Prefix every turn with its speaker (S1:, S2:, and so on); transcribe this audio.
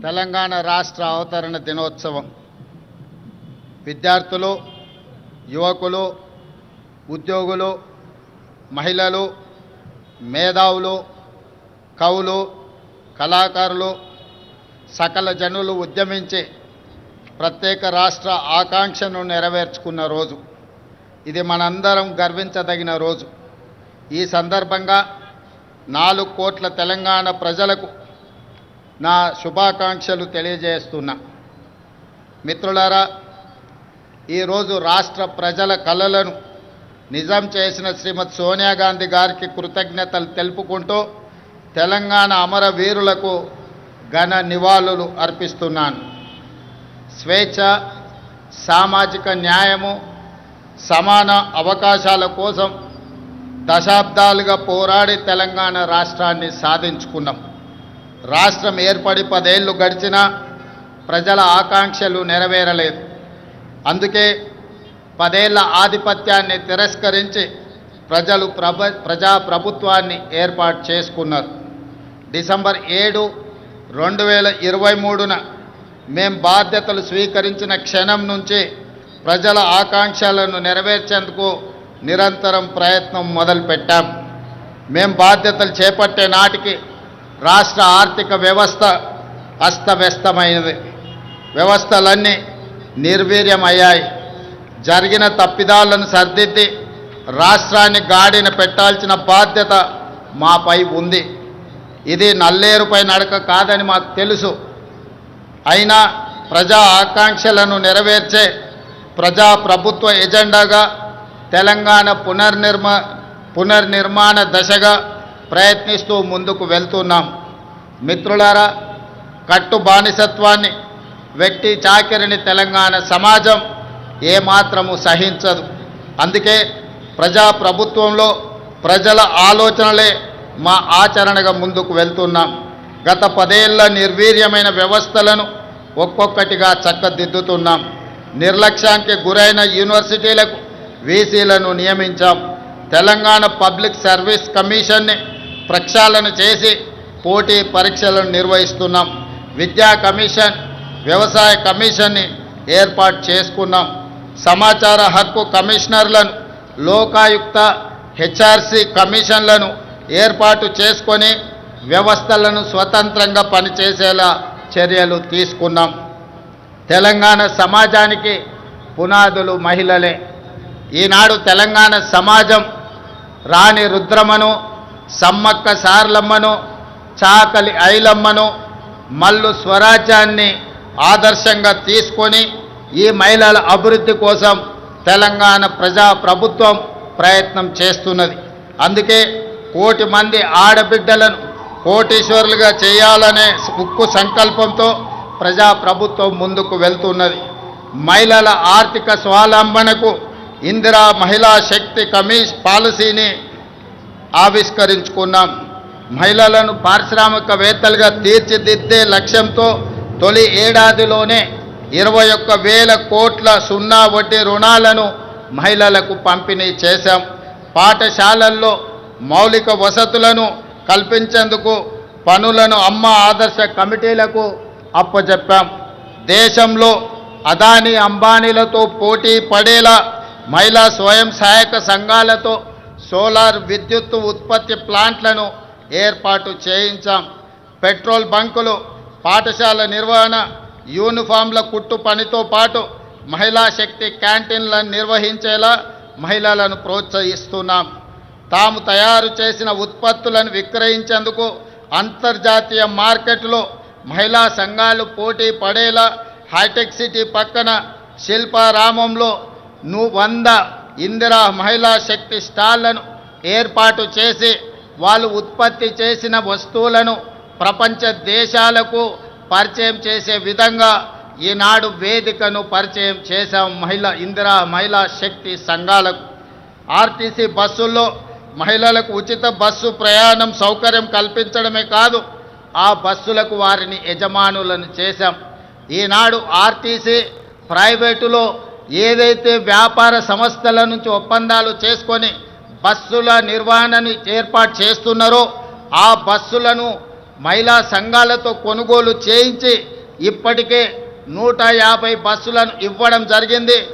S1: తెలంగాణ రాష్ట్ర అవతరణ దినోత్సవం విద్యార్థులు, యువకులు, ఉద్యోగులు, మహిళలు, మేధావులు, కవులు, కళాకారులు, సకల జనులు ఉద్యమించి ప్రత్యేక రాష్ట్ర ఆకాంక్షను నెరవేర్చుకున్న రోజు. ఇది మనందరం గర్వించదగిన రోజు. ఈ సందర్భంగా 4 కోట్ల తెలంగాణ ప్రజలకు నా శుభాకాంక్షలు తెలియజేస్తున్నా. మిత్రులారా, ఈరోజు రాష్ట్ర ప్రజల కలలను నిజం చేసిన శ్రీమతి సోనియా గాంధీ గారికి కృతజ్ఞతలు తెలుపుకుంటూ తెలంగాణ అమరవీరులకు ఘన నివాళులు అర్పిస్తున్నాను. స్వేచ్ఛ, సామాజిక న్యాయము, సమాన అవకాశాల కోసం దశాబ్దాలుగా పోరాడి తెలంగాణ రాష్ట్రాన్ని సాధించుకున్నాం. రాష్ట్రం ఏర్పడి 10 ఏళ్ళు గడిచినా ప్రజల ఆకాంక్షలు నెరవేరలేదు. అందుకే 10 ఏళ్ల ఆధిపత్యాన్ని తిరస్కరించి ప్రజలు ప్రజాప్రభుత్వాన్ని ఏర్పాటు చేసుకున్నారు. డిసెంబర్ 7, 2023న మేం బాధ్యతలు స్వీకరించిన క్షణం నుంచి ప్రజల ఆకాంక్షలను నెరవేర్చేందుకు నిరంతరం ప్రయత్నం మొదలుపెట్టాం. మేం బాధ్యతలు చేపట్టే నాటికి రాష్ట్ర ఆర్థిక వ్యవస్థ అస్తవ్యస్తమైనది. వ్యవస్థలన్నీ నిర్వీర్యమయ్యాయి. జరిగిన తప్పిదాలను సరిదిద్ది రాష్ట్రాన్ని గాడిన పెట్టాల్సిన బాధ్యత మాపై ఉంది. ఇది నల్లేరుపై నడక కాదని మాకు తెలుసు. అయినా ప్రజా ఆకాంక్షలను నెరవేర్చే ప్రజాప్రభుత్వ ఎజెండాగా తెలంగాణ పునర్నిర్మాణ దశగా ప్రయత్నిస్తూ ముందుకు వెళ్తున్నాం. మిత్రులారా, కట్టు బానిసత్వాన్ని, వ్యక్తి చాకిరిని తెలంగాణ సమాజం ఏమాత్రము సహించదు. అందుకే ప్రజాప్రభుత్వంలో ప్రజల ఆలోచనలే మా ఆచరణగా ముందుకు వెళ్తున్నాం. గత 10 ఏళ్ల నిర్వీర్యమైన వ్యవస్థలను ఒక్కొక్కటిగా చక్కదిద్దుతున్నాం. నిర్లక్ష్యానికి గురైన యూనివర్సిటీలకు వీసీలను నియమించాం. తెలంగాణ పబ్లిక్ సర్వీస్ కమిషన్ని ప్రక్షాళన చేసి పోటీ పరీక్షలను నిర్వహిస్తున్నాం. విద్యా కమిషన్, వ్యవసాయ కమిషన్ని ఏర్పాటు చేసుకున్నాం. సమాచార హక్కు కమిషనర్లను, లోకాయుక్త, హెచ్ఆర్సీ కమిషన్లను ఏర్పాటు చేసుకొని వ్యవస్థలను స్వతంత్రంగా పనిచేసేలా చర్యలు తీసుకున్నాం. తెలంగాణ సమాజానికి పునాదులు మహిళలే. ఈనాడు తెలంగాణ సమాజం రాణి రుద్రమను, సమ్మక్క సార్లమ్మను, చాకలి ఐలమ్మను, మల్లు స్వరాజ్యాన్ని ఆదర్శంగా తీసుకొని ఈ మహిళల అభివృద్ధి కోసం తెలంగాణ ప్రజాప్రభుత్వం ప్రయత్నం చేస్తున్నది. అందుకే 1 కోటి మంది ఆడబిడ్డలను కోటీశ్వరులుగా చేయాలనే ఉక్కు సంకల్పంతో ప్రజాప్రభుత్వం ముందుకు వెళ్తున్నది. మహిళల ఆర్థిక స్వావలంబనకు ఇందిరా మహిళా శక్తి పాలసీని ఆవిష్కరించుకున్నాం. మహిళలను పారిశ్రామికవేత్తలుగా తీర్చిదిద్దే లక్ష్యంతో తొలి ఏడాదిలోనే 21,000 కోట్ల సున్నా వడ్డీ రుణాలను మహిళలకు పంపిణీ చేశాం. పాఠశాలల్లో మౌలిక వసతులను కల్పించేందుకు పనులను అమ్మ ఆదర్శ కమిటీలకు అప్పచెప్పాం. దేశంలో అదానీ అంబానీలతో పోటీ పడేలా మహిళా స్వయం సహాయక సంఘాలతో సోలార్ విద్యుత్ ఉత్పత్తి ప్లాంట్లను ఏర్పాటు చేయించాం. పెట్రోల్ బంకులు, పాఠశాల నిర్వహణ, యూనిఫామ్ల కుట్టు పనితో పాటు మహిళా శక్తి క్యాంటీన్లను నిర్వహించేలా మహిళలను ప్రోత్సహిస్తున్నాం. తాము తయారు చేసిన ఉత్పత్తులను విక్రయించేందుకు అంతర్జాతీయ మార్కెట్లో మహిళా సంఘాలు పోటీ పడేలా హైటెక్ సిటీ పక్కన శిల్పారామంలో 100 ఇందిరా మహిళా శక్తి స్టాళ్లను ఏర్పాటు చేసి వాళ్ళు ఉత్పత్తి చేసిన వస్తువులను ప్రపంచ దేశాలకు పరిచయం చేసే విధంగా ఈనాడు వేదికను పరిచయం చేశాం. ఇందిరా మహిళా శక్తి సంఘాలకు ఆర్టీసీ బస్సుల్లో మహిళలకు ఉచిత బస్సు ప్రయాణం సౌకర్యం కల్పించడమే కాదు, ఆ బస్సులకు వారిని యజమానులను చేశాం. ఈనాడు ఆర్టీసీ ప్రైవేటులో ఏదైతే వ్యాపార సంస్థల నుంచి ఒప్పందాలు చేసుకొని బస్సుల నిర్వహణను ఏర్పాటు చేస్తున్నారో ఆ బస్సులను మహిళా సంఘాలతో కొనుగోలు చేయించి ఇప్పటికే 150 బస్సులను ఇవ్వడం జరిగింది.